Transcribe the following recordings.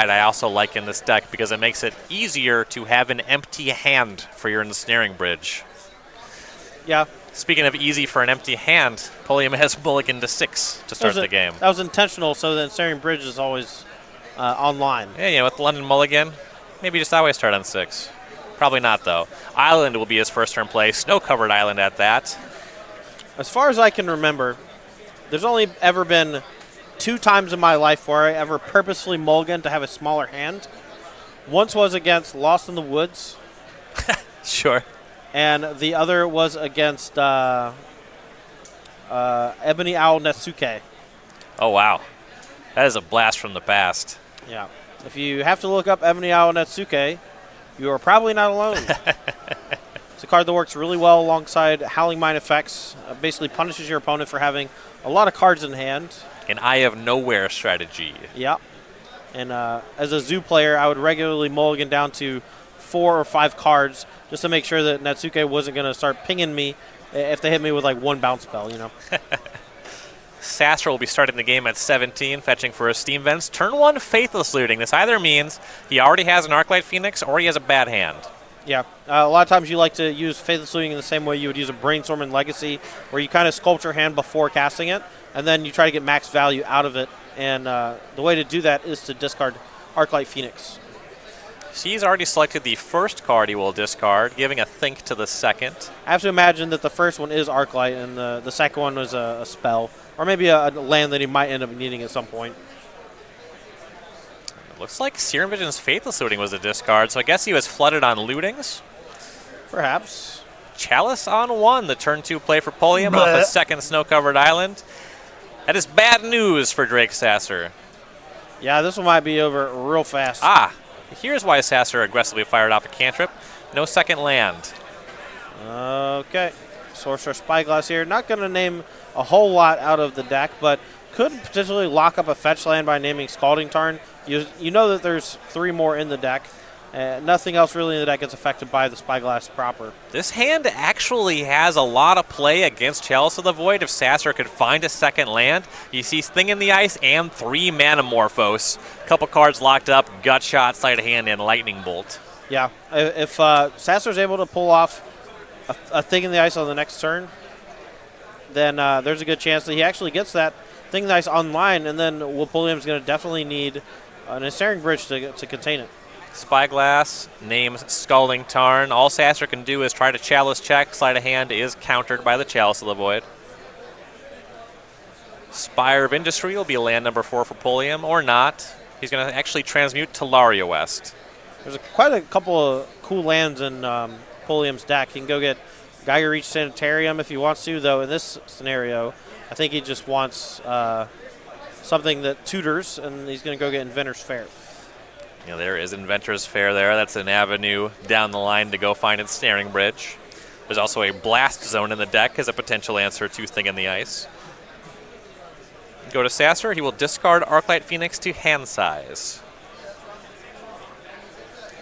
I also like in this deck because it makes it easier to have an empty hand for your ensnaring bridge. Yeah. Speaking of easy for an empty hand, Pulliam has mulliganed to 6 to start the game. That was intentional, so the ensnaring bridge is always online. Yeah, with London Mulligan, maybe just always start on 6. Probably not, though. Island will be his first turn play. Snow-covered island at that. As far as I can remember, there's only ever been 2 times in my life where I ever purposefully mulliganed to have a smaller hand. Once was against Lost in the Woods. Sure. And the other was against Ebony Owl Netsuke. Oh, wow. That is a blast from the past. Yeah. If you have to look up Ebony Owl Netsuke, you are probably not alone. It's a card that works really well alongside Howling Mine effects. Basically punishes your opponent for having a lot of cards in hand. An Eye of Nowhere strategy. Yeah. And as a Zoo player, I would regularly mulligan down to 4 or 5 cards just to make sure that Netsuke wasn't going to start pinging me if they hit me with like 1 bounce spell, you know. Sasser will be starting the game at 17, fetching for his Steam Vents. Turn 1, Faithless Looting. This either means he already has an Arclight Phoenix or he has a bad hand. Yeah. A lot of times you like to use Faithless Looting in the same way you would use a Brainstorm in Legacy, where you kind of sculpt your hand before casting it, and then you try to get max value out of it. And the way to do that is to discard Arclight Phoenix. He's already selected the first card he will discard, giving a think to the second. I have to imagine that the first one is Arclight, and the second one was a spell, or maybe a land that he might end up needing at some point. It looks like Serum Vision's Faithless Looting was a discard, so I guess he was flooded on lootings. Perhaps. Chalice on 1, the turn 2 play for Pulliam off a second snow-covered island. That is bad news for Drake Sasser. Yeah, this one might be over real fast. Here's why Sasser aggressively fired off a cantrip. No second land. Okay. Sorcerer Spyglass here. Not going to name a whole lot out of the deck, but could potentially lock up a fetch land by naming Scalding Tarn. You know that there's 3 more in the deck. Nothing else really in the deck gets affected by the Spyglass proper. This hand actually has a lot of play against Chalice of the Void. If Sasser could find a second land, he sees Thing in the Ice and 3 Manamorphose. Couple cards locked up, Gut Shot, Sleight of Hand, and Lightning Bolt. Yeah, if Sasser's able to pull off a Thing in the Ice on the next turn, then there's a good chance that he actually gets that Thing in the Ice online, and then Pulliam's going to definitely need an Ensnaring Bridge to contain it. Spyglass names Scalding Tarn. All Sasser can do is try to Chalice check. Sleight of Hand is countered by the Chalice of the Void. Spire of Industry will be land number 4 for Pulliam, or not. He's going to actually transmute to Laria West. There's quite a couple of cool lands in Pulliam's deck. He can go get Geiger Reach Sanitarium if he wants to, though in this scenario, I think he just wants something that tutors, and he's going to go get Inventor's Fair. Yeah, there is Inventor's Fair there. That's an avenue down the line to go find Ensnaring Bridge. There's also a Blast Zone in the deck as a potential answer to Thing in the Ice. Go to Sasser. He will discard Arclight Phoenix to hand size.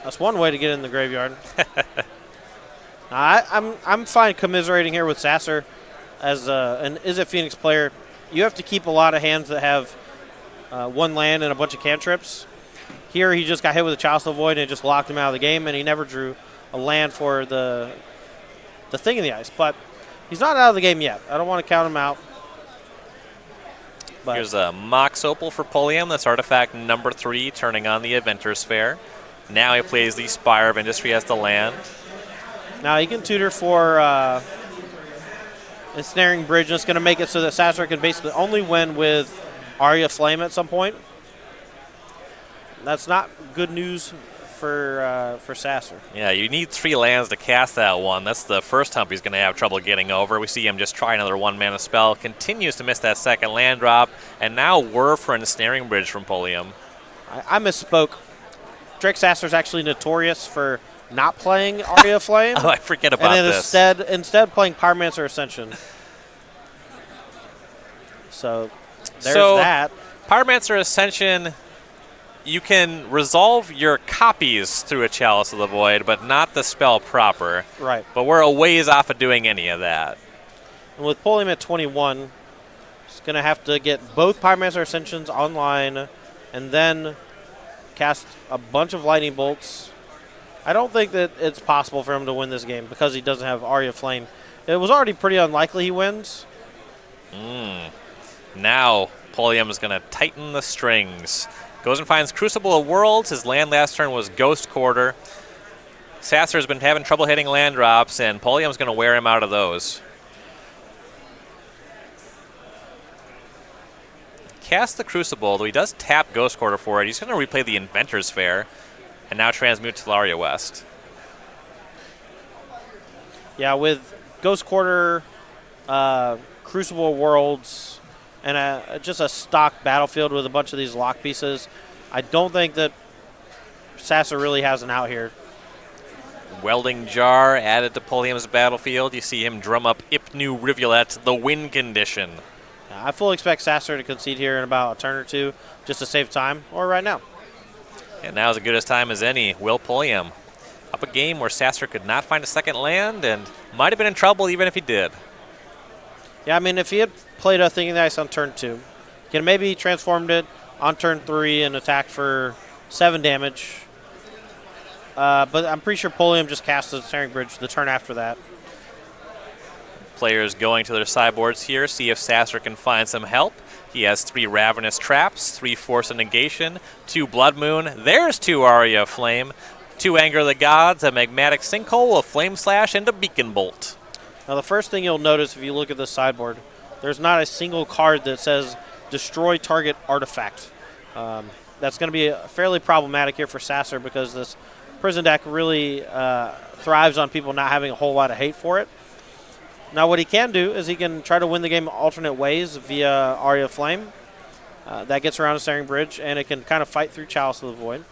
That's one way to get in the graveyard. I'm fine commiserating here with Sasser as an Izzet Phoenix player. You have to keep a lot of hands that have 1 land and a bunch of cantrips. Here he just got hit with a Chalice of the Void and it just locked him out of the game, and he never drew a land for the Thing in the Ice. But he's not out of the game yet. I don't want to count him out. But here's a Mox Opal for Pulliam. That's artifact number 3, turning on the Inventor's Fair. Now he plays the Spire of Industry as the land. Now he can tutor for Ensnaring Bridge. That's going to make it so that Sasser can basically only win with Aria Flame at some point. That's not good news for Sasser. Yeah, you need 3 lands to cast that one. That's the first hump he's going to have trouble getting over. We see him just try another 1-mana spell. Continues to miss that second land drop. And now we're for an Ensnaring Bridge from Pulliam. I misspoke. Drake Sasser's actually notorious for not playing Aria Flame. Oh, I forget about this. And then instead playing Pyromancer Ascension. So there's that. Pyromancer Ascension, you can resolve your copies through a Chalice of the Void, but not the spell proper. Right. But we're a ways off of doing any of that. And with Pulliam at 21, he's going to have to get both Pyromancer Ascensions online and then cast a bunch of lightning bolts. I don't think that it's possible for him to win this game because he doesn't have Aria Flame. It was already pretty unlikely he wins. Now Pulliam is going to tighten the strings. Goes and finds Crucible of Worlds. His land last turn was Ghost Quarter. Sasser's been having trouble hitting land drops, and Pulliam's going to wear him out of those. Cast the Crucible, though he does tap Ghost Quarter for it. He's going to replay the Inventor's Fair and now transmute Tolaria West. Yeah, with Ghost Quarter, Crucible Worlds, and just a stock battlefield with a bunch of these lock pieces, I don't think that Sasser really has an out here. Welding Jar added to Pulliam's battlefield. You see him drum up Ipnu Rivulet, the win condition. I fully expect Sasser to concede here in about a turn or two just to save time, or right now. And now is as good a time as any. Will Pulliam up a game where Sasser could not find a second land and might have been in trouble even if he did. Yeah, I mean, if he had played a Thing in the Ice on turn 2, he could maybe transformed it on turn 3 and attacked for 7 damage. But I'm pretty sure Pulliam just cast the Ensnaring Bridge the turn after that. Players going to their sideboards here, see if Sasser can find some help. He has 3 Ravenous Traps, 3 Force of Negation, 2 Blood Moon. There's 2 Aria of Flame, 2 Anger of the Gods, a Magmatic Sinkhole, a Flame Slash, and a Beacon Bolt. Now, the first thing you'll notice if you look at the sideboard, there's not a single card that says destroy target artifact. That's going to be fairly problematic here for Sasser because this prison deck really thrives on people not having a whole lot of hate for it. Now, what he can do is he can try to win the game alternate ways via Aria Flame. That gets around a Ensnaring Bridge, and it can kind of fight through Chalice of the Void.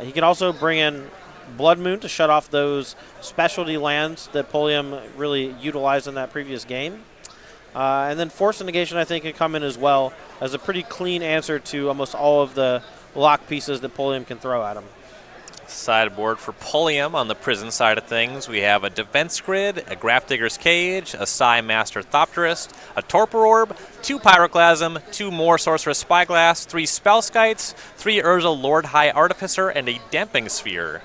He can also bring in Blood Moon to shut off those specialty lands that Pulliam really utilized in that previous game. And then Force of Negation, I think, can come in as well as a pretty clean answer to almost all of the lock pieces that Pulliam can throw at him. Sideboard for Pulliam on the prison side of things. We have a Defense Grid, a Grafdigger's Cage, a Psi Master Thopterist, a Torpor Orb, 2 Pyroclasm, 2 more Sorceress Spyglass, 3 Spellskites, 3 Urza Lord High Artificer, and a Damping Sphere.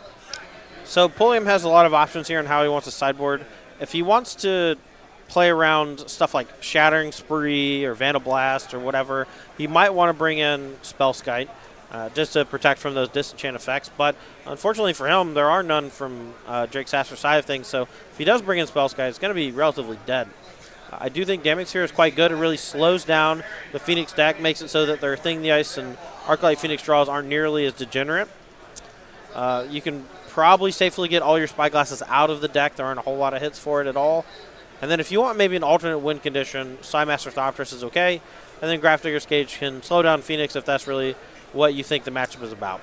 So Pulliam has a lot of options here on how he wants to sideboard. If he wants to play around stuff like Shattering Spree or Vandal Blast or whatever, he might want to bring in Spellskite. Just to protect from those disenchant effects. But unfortunately for him, there are none from Drake Sasser's side of things. So if he does bring in Spellskite, it's going to be relatively dead. I do think Damping Sphere is quite good. It really slows down the Phoenix deck, makes it so that their Thing in the Ice and Arclight Phoenix draws aren't nearly as degenerate. You can probably safely get all your Spyglasses out of the deck. There aren't a whole lot of hits for it at all. And then if you want maybe an alternate win condition, Psi Master Thopterist is okay. And then Grafdigger's Cage can slow down Phoenix if that's really what you think the matchup is about.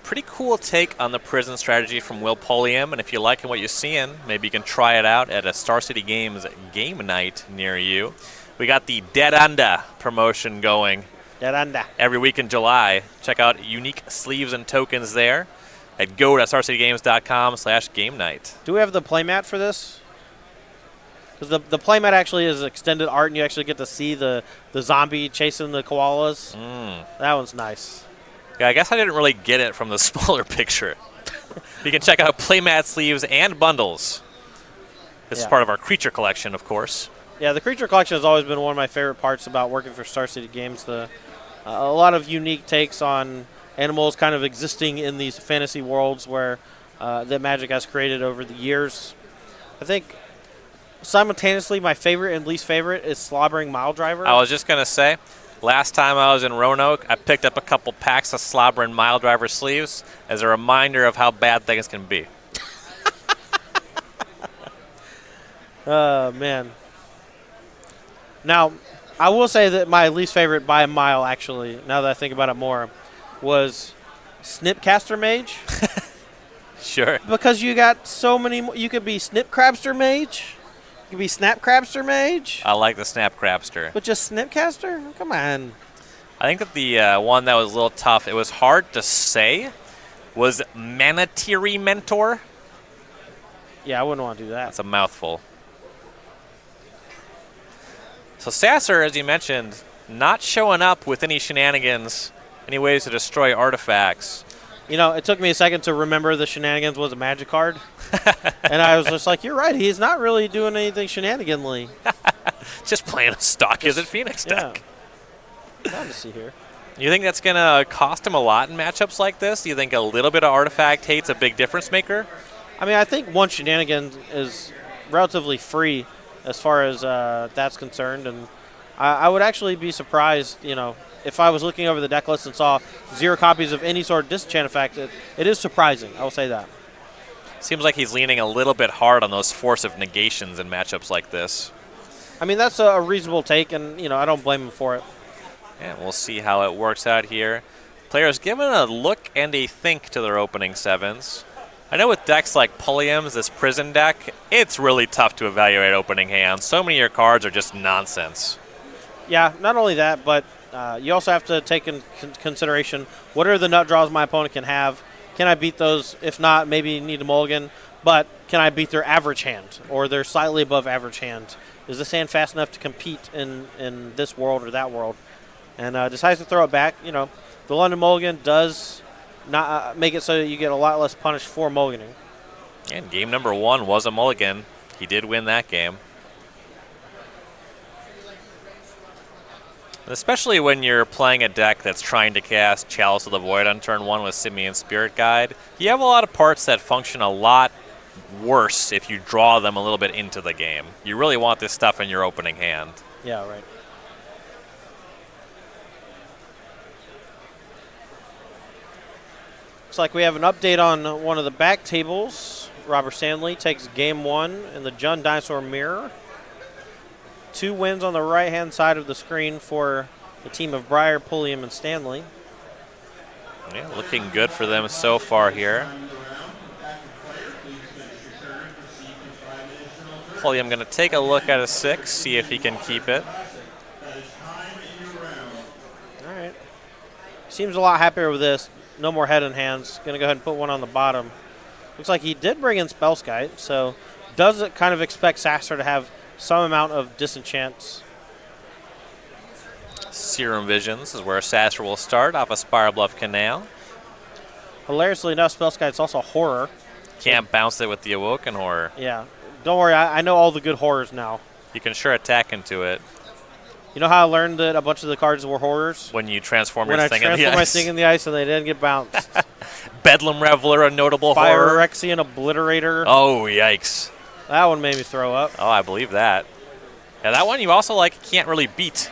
Pretty cool take on the prison strategy from Will Pulliam, and if you like what you're seeing, maybe you can try it out at a Star City Games game night near you. We got the Dead Unda promotion going. Dead Unda. Every week in July. Check out unique sleeves and tokens there at go.starcitygames.com/game night. Do we have the playmat for this? Because the playmat actually is extended art, and you actually get to see the zombie chasing the koalas. That one's nice. Yeah, I guess I didn't really get it from the smaller picture. You can check out playmat sleeves and bundles. This is part of our creature collection, of course. Yeah, the creature collection has always been one of my favorite parts about working for Star City Games. A lot of unique takes on animals kind of existing in these fantasy worlds where that Magic has created over the years. I think simultaneously my favorite and least favorite is Slobbering Miledriver. I was just going to say, last time I was in Roanoke, I picked up a couple packs of Slobbering Miledriver sleeves as a reminder of how bad things can be. Oh, man. Now, I will say that my least favorite by a mile, actually, now that I think about it more, was Snipcaster Mage. Sure. Because you got so many – you could be Snipcrabster Mage. You could be Snapcrabster Mage. I like the Snapcrabster. But just Snipcaster? Come on. I think that the one that was a little tough, it was hard to say, was Manatiri Mentor. Yeah, I wouldn't want to do that. That's a mouthful. So Sasser, as you mentioned, not showing up with any shenanigans, any ways to destroy artifacts. You know, it took me a second to remember the shenanigans was a magic card. And I was just like, you're right. He's not really doing anything shenaniganly. Just playing a stock as a Phoenix deck. Yeah. Glad to see here. You think that's going to cost him a lot in matchups like this? Do you think a little bit of artifact hate's a big difference maker? I mean, I think one shenanigan is relatively free as far as that's concerned. And I would actually be surprised, you know, if I was looking over the deck list and saw 0 copies of any sort of disenchant effect. It is surprising. I will say that. Seems like he's leaning a little bit hard on those force of negations in matchups like this. I mean, that's a reasonable take, and, you know, I don't blame him for it. Yeah, we'll see how it works out here. Players giving a look and a think to their opening 7s. I know with decks like Pulliam's, this prison deck, it's really tough to evaluate opening hands. So many of your cards are just nonsense. Yeah, not only that, but you also have to take in consideration what are the nut draws my opponent can have. Can I beat those? If not, maybe need a mulligan. But can I beat their average hand or their slightly above average hand? Is this hand fast enough to compete in this world or that world? And decides to throw it back. You know, the London mulligan does not make it so that you get a lot less punished for mulliganing. And game number 1 was a mulligan. He did win that game. Especially when you're playing a deck that's trying to cast Chalice of the Void on turn 1 with Simian Spirit Guide, you have a lot of parts that function a lot worse if you draw them a little bit into the game. You really want this stuff in your opening hand. Yeah, right. Looks like we have an update on one of the back tables. Robert Stanley takes game 1 in the Jund Dinosaur Mirror. 2 wins on the right-hand side of the screen for the team of Brier, Pulliam, and Stanley. Yeah, looking good for them so far here. Pulliam going to take a look at a 6, see if he can keep it. All right. Seems a lot happier with this. No more head and hands. Going to go ahead and put one on the bottom. Looks like he did bring in Spellskite, so does it kind of expect Sasser to have some amount of disenchants? Serum Visions is where Sasser will start off a Spire Bluff Canal. Hilariously enough, Spellskite's also horror. Can't bounce it with the Awoken Horror. Yeah. Don't worry, I know all the good horrors now. You can sure attack into it. You know how I learned that a bunch of the cards were horrors? When you transform when your I thing in the ice. transformed my thing in the ice and they didn't get bounced. Bedlam Reveler, a notable horror. Phyrexian Obliterator. Oh, yikes. That one made me throw up. Oh, I believe that. Yeah, that one you also can't really beat.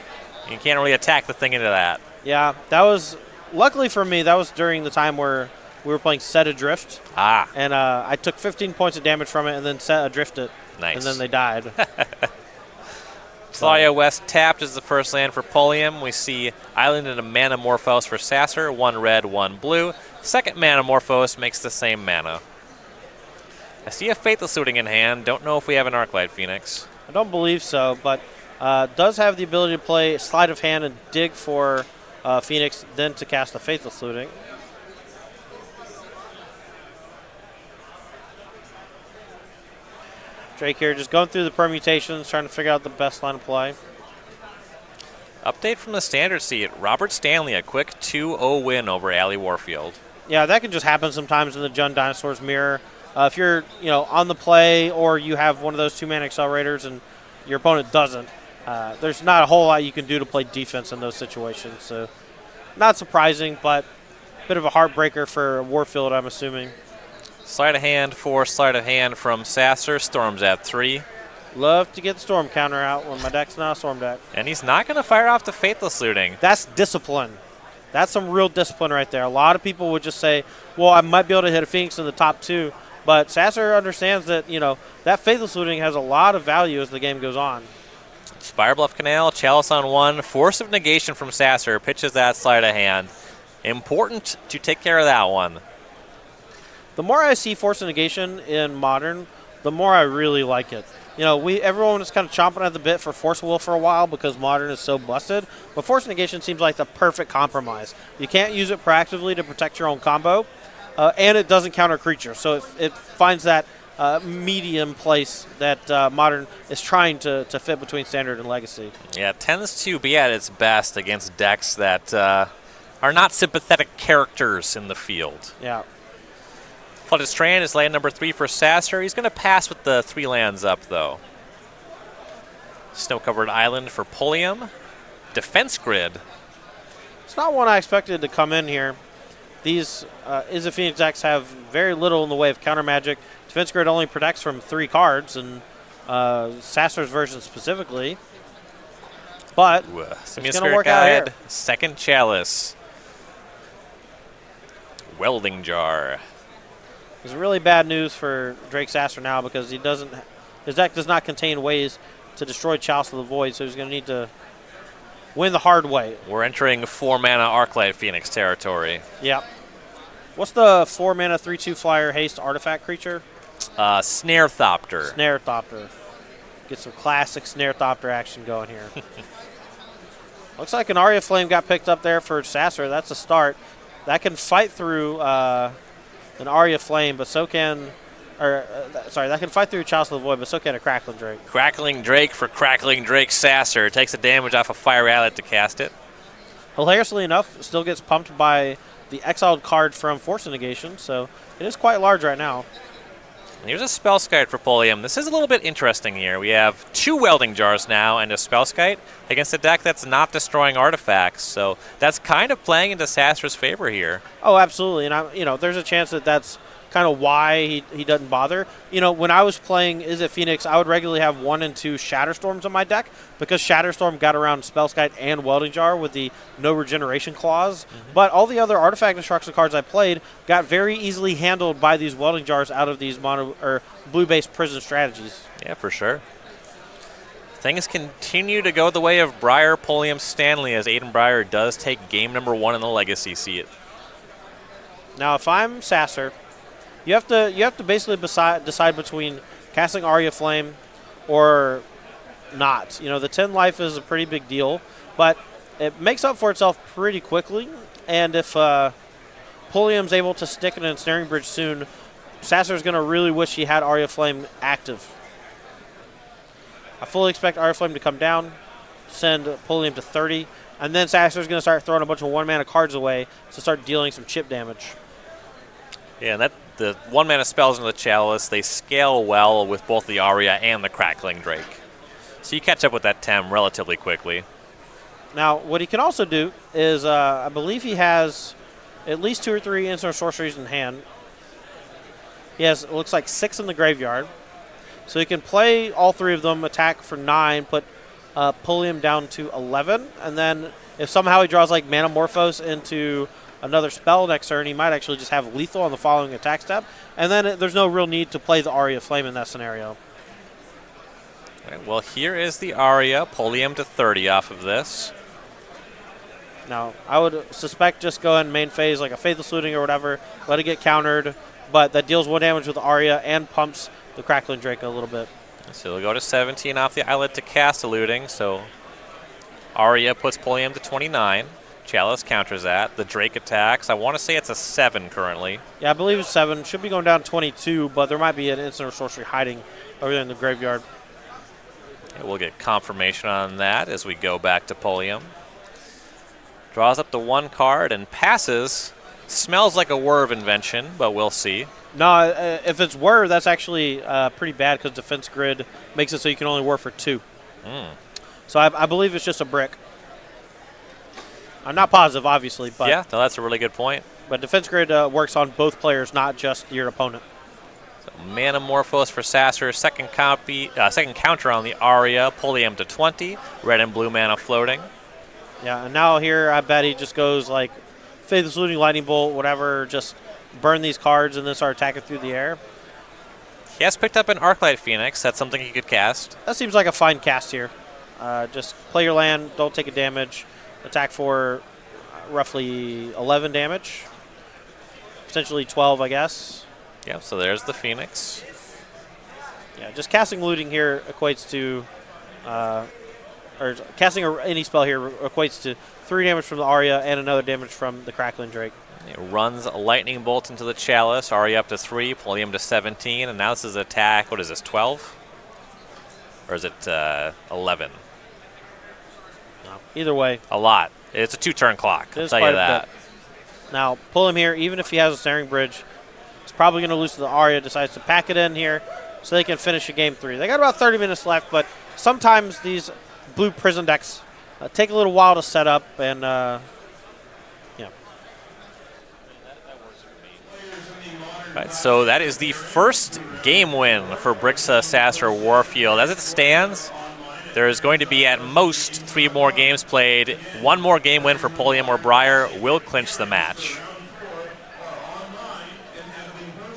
You can't really attack the thing into that. Yeah, that was, luckily for me, that was during the time where we were playing Set Adrift. Ah. And I took 15 points of damage from it and then Set Adrift it. Nice. And then they died. Thalia West tapped is the first land for Pulliam. We see Island and a Manamorphose for Sasser. 1 red, 1 blue. Second Manamorphose makes the same mana. I see a Faithless Looting in hand. Don't know if we have an Arclight Phoenix. I don't believe so, but does have the ability to play Sleight of Hand and dig for Phoenix, then to cast a Faithless Looting. Drake here just going through the permutations, trying to figure out the best line of play. Update from the standard seat. Robert Stanley, a quick 2-0 win over Ali Warfield. Yeah, that can just happen sometimes in the Jund Dinosaur's Mirror. If you're, on the play or you have one of those 2-man accelerators and your opponent doesn't, there's not a whole lot you can do to play defense in those situations. So, not surprising, but a bit of a heartbreaker for Warfield, I'm assuming. Sleight of hand for Sleight of Hand from Sasser. Storm's at 3. Love to get the Storm counter out when my deck's not a Storm deck. And he's not going to fire off the Faithless Looting. That's discipline. That's some real discipline right there. A lot of people would just say, well, I might be able to hit a Phoenix in the top 2. But Sasser understands that, that Faithless Looting has a lot of value as the game goes on. Spire Bluff Canal, Chalice on 1. Force of Negation from Sasser. Pitches that Sleight of Hand. Important to take care of that one. The more I see Force of Negation in Modern, the more I really like it. Everyone was kind of chomping at the bit for Force of Will for a while because Modern is so busted. But Force of Negation seems like the perfect compromise. You can't use it proactively to protect your own combo, and it doesn't counter creatures. So it finds that medium place that Modern is trying to fit between Standard and Legacy. Yeah, it tends to be at its best against decks that are not sympathetic characters in the field. Yeah. Flooded Strand is land number 3 for Sasser. He's going to pass with the 3 lands up, though. Snow-covered island for Pulliam. Defense grid. It's not one I expected to come in here. These Is a Phoenix decks have very little in the way of counter magic. Defense grid only protects from 3 cards, and Sasser's version specifically. But it's going to work out here. Second Chalice. Welding Jar. It's really bad news for Drake Sasser now because his deck does not contain ways to destroy Chalice of the Void, so he's going to need to win the hard way. We're entering 4-mana Arclight Phoenix territory. Yep. What's the 4-mana 3/2 flyer haste artifact creature? Snare Thopter. Snare Thopter. Get some classic Snare Thopter action going here. Looks like an Aria Flame got picked up there for Sasser. That's a start. That can fight through an Aria Flame, but so can... that can fight through Chalice of the Void, but so can a Crackling Drake. Crackling Drake for Crackling Drake Sasser. Takes the damage off a Fire Outlet to cast it. Hilariously enough, it still gets pumped by the exiled card from Force Negation, so it is quite large right now. And here's a Spellskite for Pulliam. This is a little bit interesting here. We have 2 Welding Jars now and a Spellskite against a deck that's not destroying artifacts, so that's kind of playing into Sasser's favor here. Oh, absolutely, and there's a chance that that's kind of why he doesn't bother. When I was playing Is It Phoenix, I would regularly have 1 and 2 Shatterstorms on my deck because Shatterstorm got around Spellskite and Welding Jar with the no regeneration clause. But all the other artifact destruction cards I played got very easily handled by these Welding Jars out of these mono or blue-based prison strategies. Yeah, for sure. Things continue to go the way of Brier, Pulliam, Stanley as Aiden Brier does take game number 1 in the Legacy seat. Now, if I'm Sasser, you have to basically decide between casting Aria Flame or not. The 10 life is a pretty big deal, but it makes up for itself pretty quickly. And if Pulliam's able to stick in an Ensnaring Bridge soon, Sasser's going to really wish he had Aria Flame active. I fully expect Aria Flame to come down, send Pulliam to 30, and then Sasser's going to start throwing a bunch of 1-mana cards away to start dealing some chip damage. Yeah, and the 1-mana spells into the Chalice, they scale well with both the Aria and the Crackling Drake. So you catch up with that Tem relatively quickly. Now, what he can also do is, I believe he has at least 2 or 3 instant sorceries in hand. He has, it looks like 6 in the graveyard. So he can play all 3 of them, attack for 9, put Pulliam down to 11, and then if somehow he draws like Manamorphose into another spell next turn, he might actually just have lethal on the following attack step, and then there's no real need to play the Aria Flame in that scenario. Right, well, here is the Aria. Pulliam to 30 off of this. Now, I would suspect just go ahead and main phase like a Faithless Looting or whatever, let it get countered, but that deals 1 damage with the Aria and pumps the Crackling Drake a little bit. So he'll go to 17 off the Islet to cast a Looting, so Aria puts Pulliam to 29. Chalice counters that. The Drake attacks. I want to say it's a 7 currently. Yeah, I believe it's 7. Should be going down to 22, but there might be an instant or sorcery hiding over there in the graveyard. Yeah, we'll get confirmation on that as we go back to Pulliam. Draws up the 1 card and passes. Smells like a Whirr invention, but we'll see. No, if it's Whirr, that's actually pretty bad because Defense Grid makes it so you can only Whirr for 2. So I believe it's just a brick. I'm not positive, obviously, but yeah, no, that's a really good point. But Defense Grid works on both players, not just your opponent. So Manamorphose for Sasser, second counter on the Aria, Pulliam to 20, red and blue mana floating. Yeah, and now here I bet he just goes like Faithless Looting, Lightning Bolt, whatever, just burn these cards and then start attacking through the air. He has picked up an Arclight Phoenix. That's something he could cast. That seems like a fine cast here. Just play your land, don't take a damage. Attack for roughly 11 damage. Potentially 12, I guess. Yeah, so there's the Phoenix. Yeah, just casting Looting here equates to... or casting any spell here equates to 3 damage from the Aria and another damage from the Crackling Drake. It runs a Lightning Bolt into the Chalice. Aria up to 3, Pulliam to 17, and now this is attack. What is this, 12? Or is it 11? Either way. A lot. It's a 2-turn clock, I'll It's tell you quite a that. bit. Now, Pulliam here, even if he has a snaring bridge, he's probably going to lose to the Aria, decides to pack it in here so they can finish a game 3. They got about 30 minutes left, but sometimes these blue prison decks take a little while to set up, and Right, so that is the first game win for Briksza, Sasser, Warfield. As it stands, there is going to be at most 3 more games played. 1 more game win for Pulliam or Brier will clinch the match.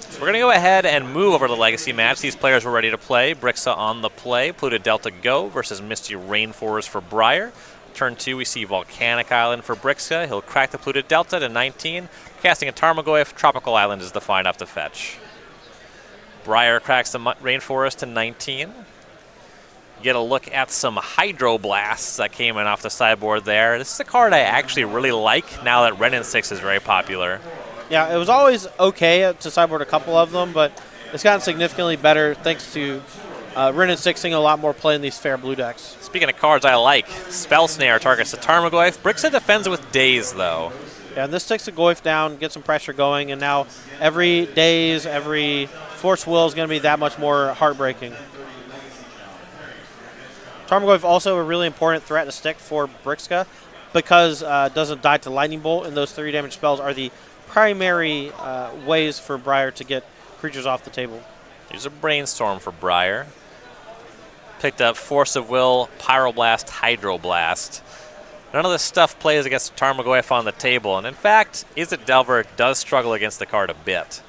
So we're going to go ahead and move over to the Legacy match. These players were ready to play. Briksza on the play. Polluted Delta go versus Misty Rainforest for Brier. Turn 2, we see Volcanic Island for Briksza. He'll crack the Polluted Delta to 19. Casting a Tarmogoyf, Tropical Island is the fine up to fetch. Brier cracks the Rainforest to 19. Get a look at some Hydro Blasts that came in off the sideboard there. This is a card I actually really like now that Ren and 6 is very popular. yeah, it was always okay to sideboard a couple of them, but it's gotten significantly better thanks to Ren and 6 seeing a lot more play in these fair blue decks. Speaking of cards I like, Spell Snare targets the Tarmogoyf. Briksza defends with Daze, though. Yeah, and this takes the Goyf down, gets some pressure going, and now every Daze, every Force Will is going to be that much more heartbreaking. Tarmogoyf also a really important threat to stick for Briksza because it doesn't die to Lightning Bolt, and those 3 damage spells are the primary ways for Brier to get creatures off the table. Here's a Brainstorm for Brier. Picked up Force of Will, Pyroblast, Hydroblast. None of this stuff plays against Tarmogoyf on the table, and in fact, Izzet Delver does struggle against the card a bit.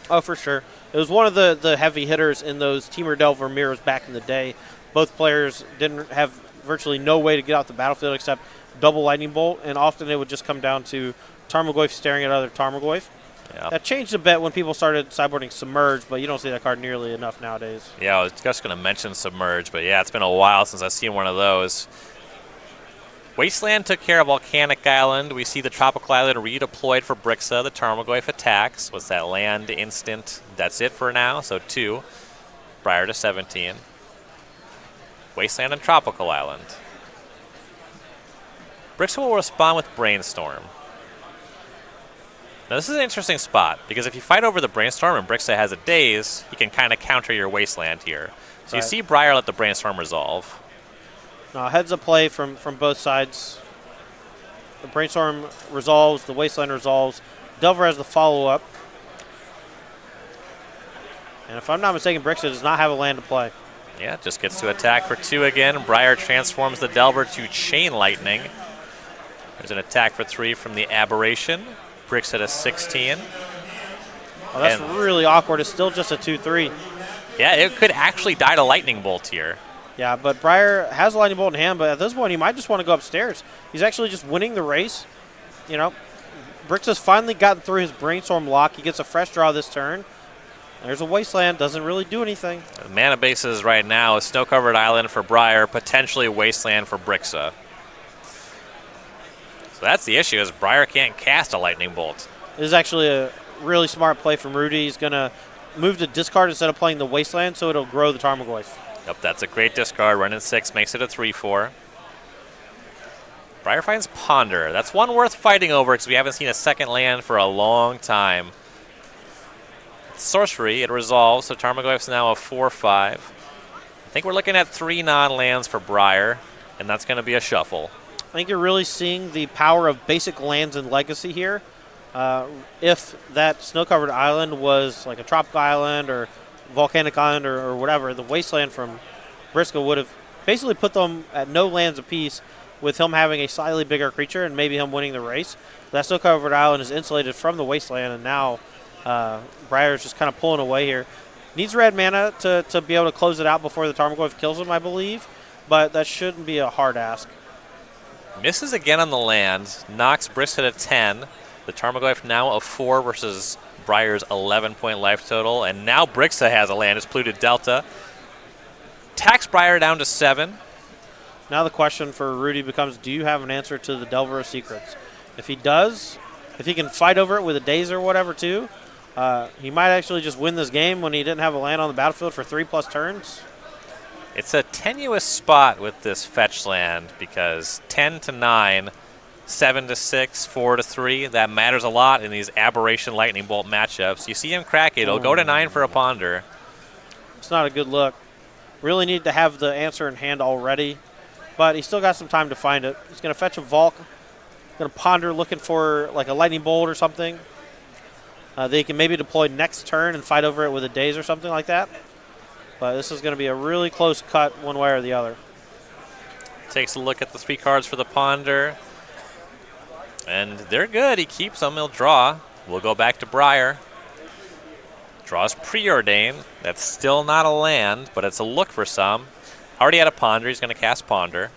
Oh, for sure. It was one of the heavy hitters in those Temur Delver mirrors back in the day. Both players didn't have virtually no way to get off the battlefield except double Lightning Bolt, and often it would just come down to Tarmogoyf staring at other Tarmogoyf. Yeah. That changed a bit when people started sideboarding Submerge, but you don't see that card nearly enough nowadays. Yeah, I was just going to mention Submerge, but yeah, it's been a while since I've seen one of those. Wasteland took care of Volcanic Island. We see the Tropical Island redeployed for Briksza. The Tarmogoyf attacks. What's that, land instant? That's it for now, so 2. Brier to 17. Wasteland and Tropical Island. Briksza will respond with Brainstorm. Now this is an interesting spot, because if you fight over the Brainstorm and Briksza has a Daze, he can kind of counter your Wasteland here. So you see Brier let the Brainstorm resolve. Heads up play from both sides. The Brainstorm resolves, the Wasteland resolves. Delver has the follow-up. And if I'm not mistaken, Briksza does not have a land to play. Yeah, just gets to attack for 2 again. Brier transforms the Delver to Chain Lightning. There's an attack for 3 from the Aberration. Briksza to 16. Oh, that's really awkward. It's still just a 2-3. Yeah, it could actually die to Lightning Bolt here. Yeah, but Brier has a Lightning Bolt in hand, but at this point he might just want to go upstairs. He's actually just winning the race. You know, Briksza's finally gotten through his Brainstorm lock. He gets a fresh draw this turn. There's a Wasteland. Doesn't really do anything. The mana bases right now is Snow-Covered Island for Brier, potentially Wasteland for Briksza. So that's the issue, is Brier can't cast a Lightning Bolt. This is actually a really smart play from Rudy. He's going to move to discard instead of playing the Wasteland, so it'll grow the Tarmogoyf. Yep, that's a great discard. Run in 6 makes it a 3-4. Brier finds Ponder. That's one worth fighting over because we haven't seen a second land for a long time. It's sorcery. It resolves, so Tarmogoyf's now a 4-5. I think we're looking at 3 non-lands for Brier, and that's going to be a shuffle. I think you're really seeing the power of basic lands in Legacy here. If that snow-covered island was like a tropical island or volcanic island or whatever, the Wasteland from Briksza would have basically put them at no lands apiece, with him having a slightly bigger creature and maybe him winning the race. That snow-covered island is insulated from the Wasteland, and now Brier's just kind of pulling away here. Needs red mana to be able to close it out before the Tarmogoyf kills him, I believe, but that shouldn't be a hard ask. Misses again on the land, knocks Briksza to 10. The Tarmogoyf now a 4 versus Brier's 11-point life total, and now Briksza has a land. It's Polluted Delta. Tax Brier down to 7. Now the question for Rudy becomes, do you have an answer to the Delver of Secrets? If he does, if he can fight over it with a Daze or whatever too, he might actually just win this game when he didn't have a land on the battlefield for 3+ turns. It's a tenuous spot with this fetch land because 10 to 9, 7 to 6, 4 to 3. That matters a lot in these aberration lightning bolt matchups. You see him crack it. It'll go to 9 for a ponder. It's not a good look. Really need to have the answer in hand already, but he still got some time to find it. He's going to fetch a Volk. Going to ponder looking for like a lightning bolt or something. They can maybe deploy next turn and fight over it with a daze or something like that. But this is going to be a really close cut one way or the other. Takes a look at the 3 cards for the ponder. And they're good. He keeps them. He'll draw. We'll go back to Brier. Draws Preordain. That's still not a land, but it's a look for some. Already had a ponder. He's going to cast ponder.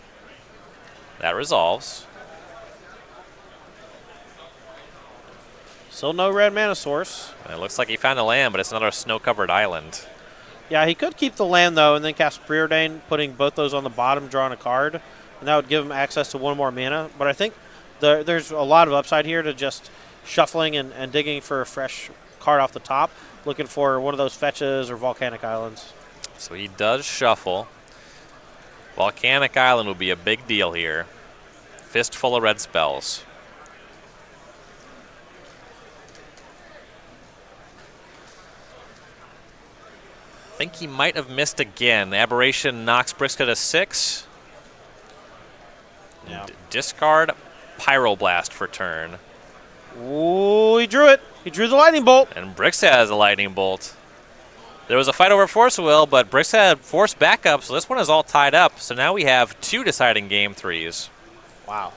That resolves. Still no red mana source. And it looks like he found a land, but it's another snow-covered island. Yeah, he could keep the land, though, and then cast Preordain, putting both those on the bottom, drawing a card. And that would give him access to 1 more mana. But I think there's a lot of upside here to just shuffling and digging for a fresh card off the top, looking for one of those fetches or volcanic islands. So he does shuffle. Volcanic Island will be a big deal here. Fistful of red spells. I think he might have missed again. Aberration knocks Briksza to 6. Yeah. Discard Pyroblast for turn. Ooh, he drew it. He drew the lightning bolt. And Briksza has a lightning bolt. There was a fight over Force Will, but Briksza had force backup, so this one is all tied up. So now we have 2 deciding game 3s. Wow.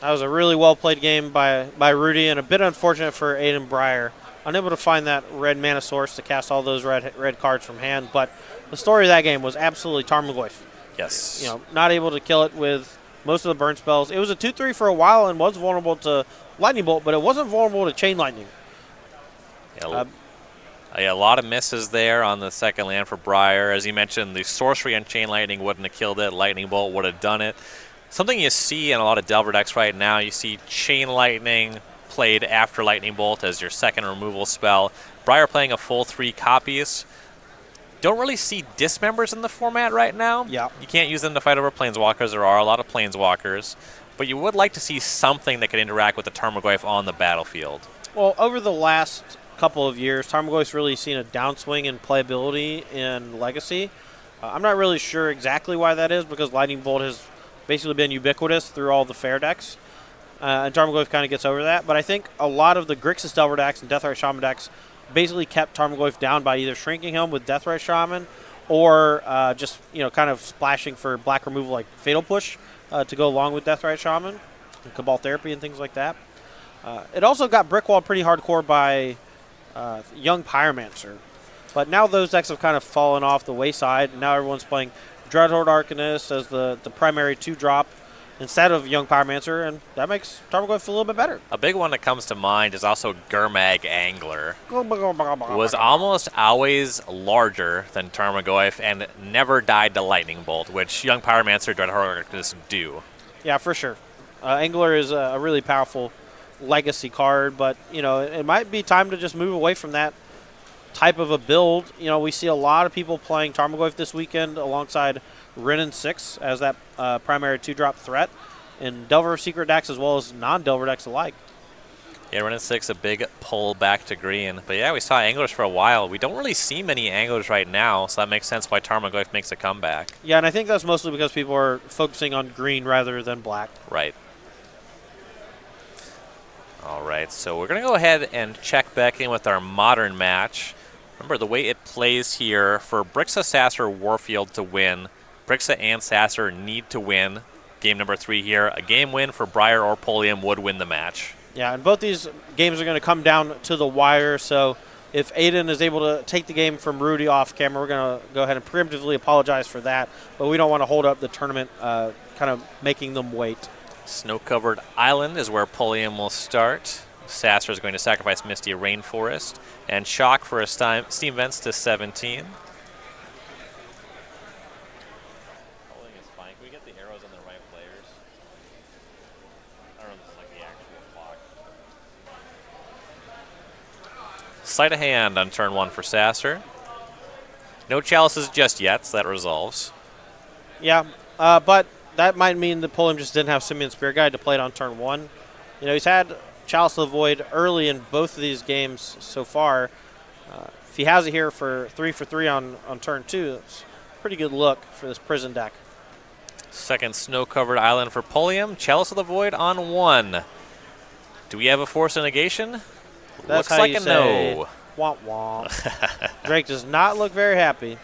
That was a really well-played game by Rudy, and a bit unfortunate for Aiden Brier. Unable to find that red mana source to cast all those red cards from hand, but the story of that game was absolutely Tarmogoyf. Yes. You know, not able to kill it with most of the burn spells. It was a 2/3 for a while and was vulnerable to lightning bolt, but it wasn't vulnerable to chain lightning. Yeah, a lot of misses there on the second land for Brier. As you mentioned, the sorcery and chain lightning wouldn't have killed it. Lightning bolt would have done it. Something you see in a lot of Delver decks right now, you see chain lightning played after lightning bolt as your second removal spell. Brier playing a full 3 copies. Don't really see dismembers in the format right now. Yeah. You can't use them to fight over planeswalkers. There are a lot of planeswalkers. But you would like to see something that could interact with the Tarmogoyf on the battlefield. Well, over the last couple of years, Tarmogoyf's really seen a downswing in playability in Legacy. I'm not really sure exactly why that is, because lightning bolt has basically been ubiquitous through all the fair decks. And Tarmogoyf kind of gets over that. But I think a lot of the Grixis Delver decks and Deathrite Shaman decks basically kept Tarmogoyf down by either shrinking him with Deathrite Shaman or just, kind of splashing for black removal like Fatal Push to go along with Deathrite Shaman and Cabal Therapy and things like that. It also got brickwalled pretty hardcore by Young Pyromancer. But now those decks have kind of fallen off the wayside, and now everyone's playing Dreadhorde Arcanist as the primary 2-drop instead of Young Pyromancer, and that makes Tarmogoyf feel a little bit better. A big one that comes to mind is also Gurmag Angler. Was almost always larger than Tarmogoyf and never died to Lightning Bolt, which Young Pyromancer, Dreadhorde Arcanist do. Yeah, for sure. Angler is a really powerful legacy card, but, it might be time to just move away from that type of a build. We see a lot of people playing Tarmogoyf this weekend alongside Renin 6 as that primary 2-drop threat in Delver Secret decks as well as non-Delver decks alike. Yeah, Renin 6, a big pull back to green. But yeah, we saw Anglers for a while. We don't really see many Anglers right now, so that makes sense why Tarmogoyf makes a comeback. Yeah, and I think that's mostly because people are focusing on green rather than black. Right. All right, so we're going to go ahead and check back in with our modern match. Remember, the way it plays here, for Briksza, Sasser, Warfield to win, Briksza and Sasser need to win game number 3 here. A game win for Brier or Pulliam would win the match. Yeah, and both these games are going to come down to the wire, so if Aiden is able to take the game from Rudy off camera, we're going to go ahead and preemptively apologize for that, but we don't want to hold up the tournament kind of making them wait. Snow-covered island is where Pulliam will start. Sasser is going to sacrifice Misty Rainforest and Shock for a Steam Vents to 17. Pulling is fine. Can we get the arrows on the right players? I don't know if this is like the actual clock. Sleight of hand on turn 1 for Sasser. No chalices just yet, so that resolves. Yeah, but that might mean that Pulliam just didn't have Simian Spear Guide to play it on turn 1. You know, he's had Chalice of the Void early in both of these games so far. If he has it here for 3 on turn 2, it's a pretty good look for this prison deck. Second snow-covered island for Pulliam. Chalice of the Void on 1. Do we have a Force of Negation? That's Looks how like you a say no. Womp womp. Drake does not look very happy.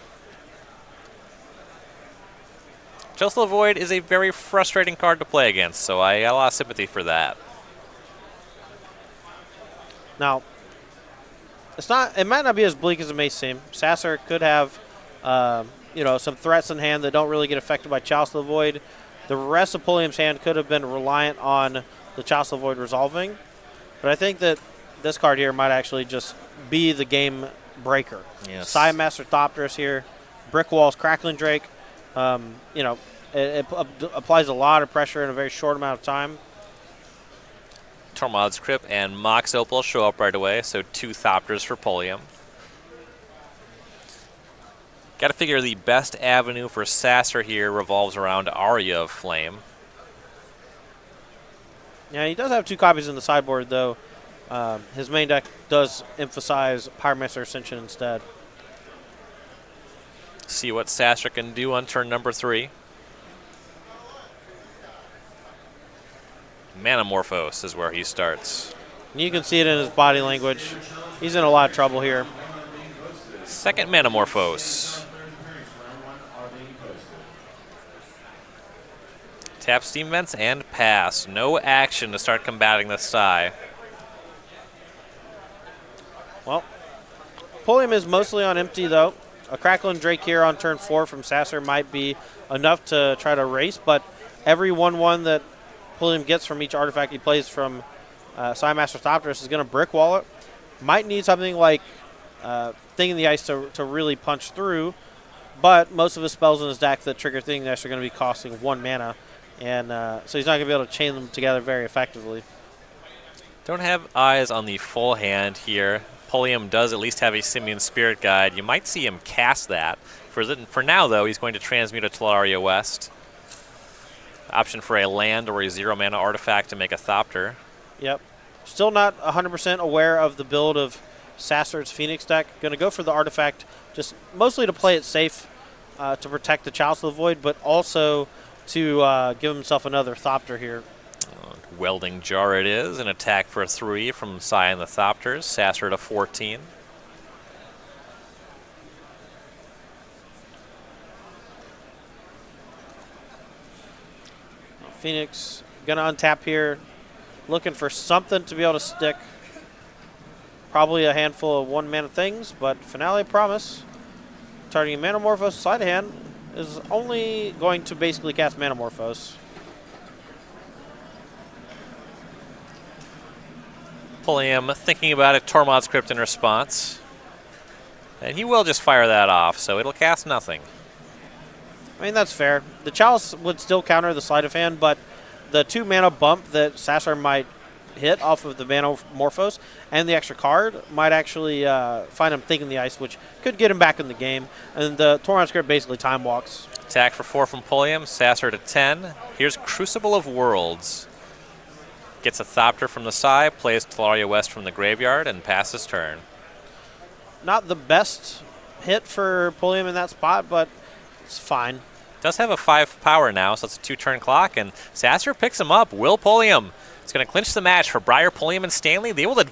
Chalice of the Void is a very frustrating card to play against, so I got a lot of sympathy for that. Now, it might not be as bleak as it may seem. Sasser could have some threats in hand that don't really get affected by Chalice of the Void. The rest of Pulliam's hand could have been reliant on the Chalice of the Void resolving. But I think that this card here might actually just be the game breaker. Yes. Side Master Thopterus here, Brick Walls, Crackling Drake. It applies a lot of pressure in a very short amount of time. Tormod's Crypt and Mox Opal show up right away, so 2 Thopters for Pulliam. Got to figure the best avenue for Sasser here revolves around Aria of Flame. Yeah, he does have 2 copies in the sideboard, though. His main deck does emphasize Pyromancer Ascension instead. See what Sasser can do on turn number 3. Manamorphose is where he starts. You can see it in his body language. He's in a lot of trouble here. Second Manamorphose. Tap Steam Vents and pass. No action to start combating the Psy. Well, Pulliam is mostly on empty, though. A Crackling Drake here on turn 4 from Sasser might be enough to try to race, but every 1/1 that Pulliam gets from each artifact he plays from Side Master Thopterus is going to brick wall it. Might need something like Thing in the Ice to really punch through, but most of his spells in his deck that trigger Thing in the Ice are going to be costing 1 mana, and so he's not going to be able to chain them together very effectively. Don't have eyes on the full hand here. Pulliam does at least have a Simian Spirit Guide. You might see him cast that. For now, though, he's going to transmute a Tolaria West. Option for a land or a 0-mana artifact to make a Thopter. Yep. Still not 100% aware of the build of Sasser's Phoenix deck. Going to go for the artifact just mostly to play it safe to protect the Chalice of the Void, but also to give himself another Thopter here. Welding Jar it is. An attack for 3 from Psy and the Thopters. Sasser to 14. Phoenix going to untap here, looking for something to be able to stick. Probably a handful of 1-mana things, but Finale Promise, targeting Manamorphose side of hand, is only going to basically cast Manamorphose. Pulliam thinking about it, Tormod's Crypt in response. And he will just fire that off, so it'll cast nothing. I mean, that's fair. The Chalice would still counter the sleight of hand, but the 2-mana bump that Sasser might hit off of the Manamorphose and the extra card might actually find him Thing in the Ice, which could get him back in the game. And the Tormod's Crypt basically time walks. Attack for 4 from Pulliam, Sasser to 10. Here's Crucible of Worlds. Gets a Thopter from the Psy, plays Tolaria West from the graveyard, and passes turn. Not the best hit for Pulliam in that spot, but it's fine. Does have a 5 power now, so it's a 2-turn clock, and Sasser picks him up. Will Pulliam. It's going to clinch the match for Brier, Pulliam, and Stanley. They will